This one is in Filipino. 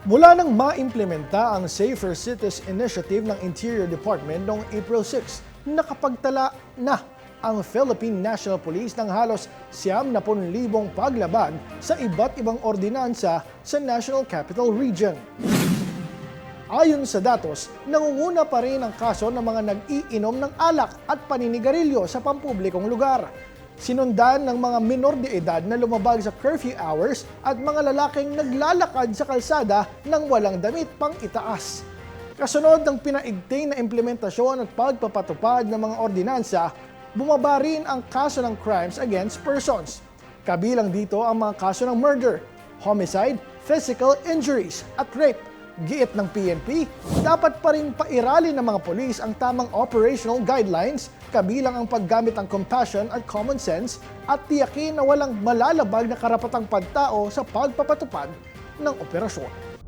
Mula nang maimplementa ang Safer Cities Initiative ng Interior Department noong April 6, nakapagtala na ang Philippine National Police ng halos 70,000 paglaban sa iba't ibang ordinansa sa National Capital Region. Ayon sa datos, nangunguna pa rin ang kaso ng mga nag-iinom ng alak at paninigarilyo sa pampublikong lugar. Sinundan ng mga minor de edad na lumabag sa curfew hours at mga lalaking naglalakad sa kalsada ng walang damit pang itaas. Kasunod ng pinaigting na implementasyon at pagpapatupad ng mga ordinansa, bumaba rin ang kaso ng crimes against persons. Kabilang dito ang mga kaso ng murder, homicide, physical injuries at rape. Giit ng PNP, dapat pa rin pairalin ng mga polis ang tamang operational guidelines, kabilang ang paggamit ng compassion at common sense at tiyakin na walang malalabag na karapatang pantao sa pagpapatupad ng operasyon.